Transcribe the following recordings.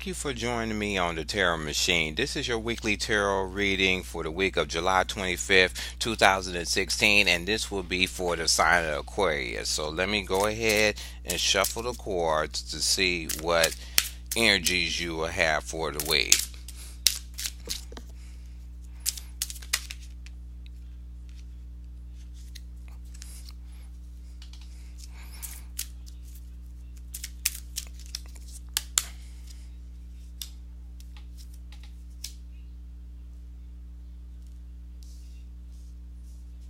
you for joining me on the Tarot Machine. This is your weekly tarot reading for the week of July 25th, 2016, and this will be for the sign of Aquarius. So let me go ahead and shuffle the cards to see what energies you will have for the week.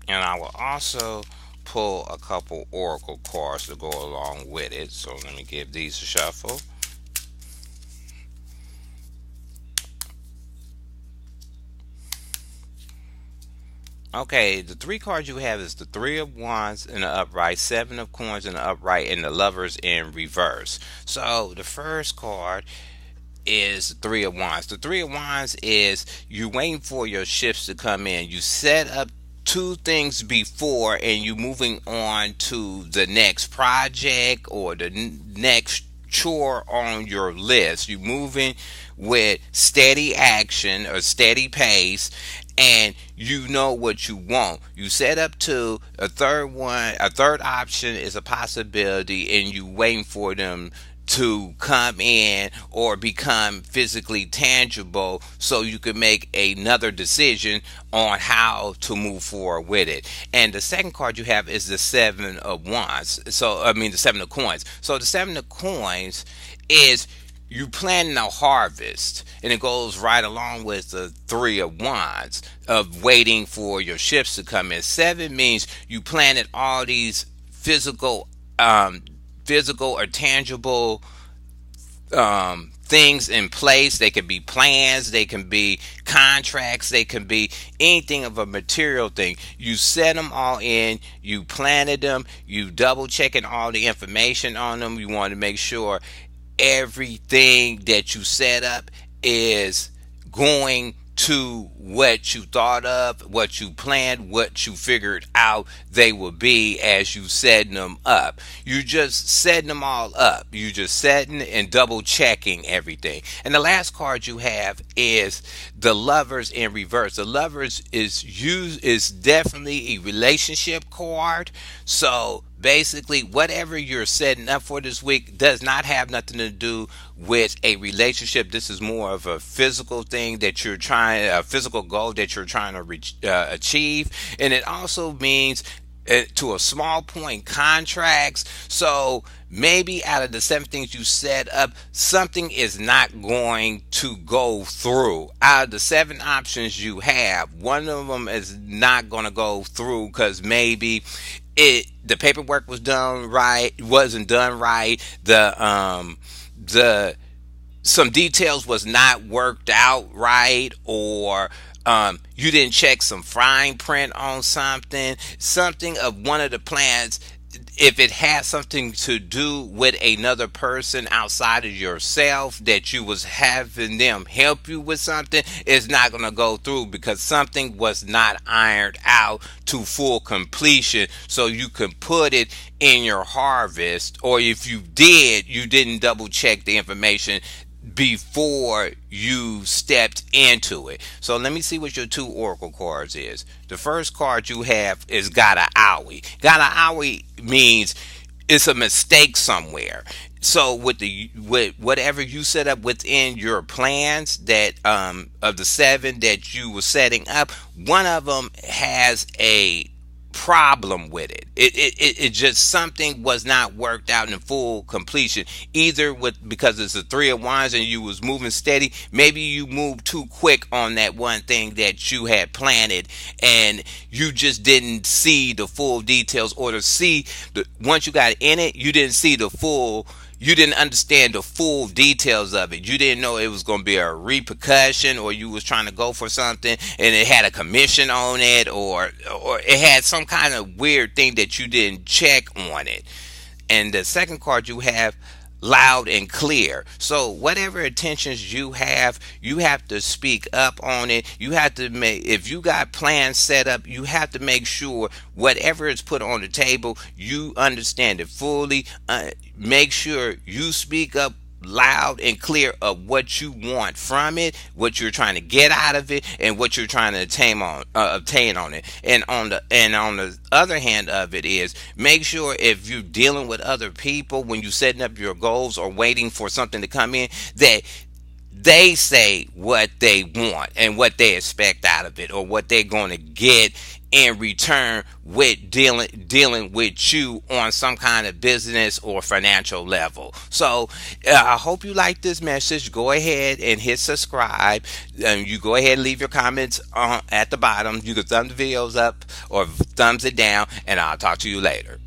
And I will also pull a couple oracle cards to go along with it. So let me give these a shuffle. Okay, the three cards you have is the Three of Wands in the upright, Seven of Coins in the upright, and the Lovers in reverse. So the first card is the Three of Wands. The Three of Wands is you waiting for your shifts to come in. You set up two things before and you moving on to the next project or the next chore on your list. You moving with steady action or steady pace, and you know what you want. You set up to a third one. A third option is a possibility, and you waiting for them to come in or become physically tangible so you can make another decision on how to move forward with it. And the second card you have is the Seven of Wands. So I mean the Seven of Coins. So the Seven of Coins is you planning a harvest, and it goes right along with the Three of Wands of waiting for your ships to come in. Seven means you planted all these physical or tangible things in place. They can be plans, they can be contracts, they can be anything of a material thing. You set them all in, you planted them, you double checking all the information on them. You want to make sure everything that you set up is going to what you thought of, what you planned, what you figured out they will be as you setting them up. You just setting them all up. You just setting and double checking everything. And the last card you have is the Lovers in reverse. The Lovers is definitely a relationship card. So basically, whatever you're setting up for this week does not have nothing to do with a relationship. This is more of a physical thing that you're trying, a physical goal that you're trying to achieve. And it also means, to a small point, contracts. So maybe out of the seven things you set up, something is not going to go through. Out of the seven options you have, one of them is not going to go through because maybe the paperwork wasn't done right. The some details was not worked out right, or you didn't check some fine print on something of one of the plans. If it has something to do with another person outside of yourself that you was having them help you with something, it's not going to go through because something was not ironed out to full completion so you can put it in your harvest. Or if you did, you didn't double check the information before you stepped into it. So let me see what your two oracle cards is. The first card you have is Gata Aoi. Gata Aoi means it's a mistake somewhere. So with whatever you set up within your plans that of the seven that you were setting up, one of them has a problem with it. It just something was not worked out in full completion. Either because it's a Three of Wands and you was moving steady, maybe you moved too quick on that one thing that you had planted, and you just didn't see the full details, or once you got in it, you didn't see the full. You didn't understand the full details of it. You didn't know it was going to be a repercussion, or you was trying to go for something and it had a commission on it, or it had some kind of weird thing that you didn't check on it. And the second card you have, Loud and Clear. So whatever intentions you have to speak up on it. You have to if you got plans set up, you have to make sure whatever is put on the table, you understand it fully. Make sure you speak up loud and clear of what you want from it, what you're trying to get out of it, and what you're trying to obtain on it. And on the other hand of it is, make sure if you're dealing with other people when you setting up your goals or waiting for something to come in, that they say what they want and what they expect out of it, or what they're going to get in return with dealing with you on some kind of business or financial level. So I hope you like this message. Go ahead and hit subscribe. You go ahead and leave your comments at the bottom. You can thumb the videos up or thumbs it down, and I'll talk to you later.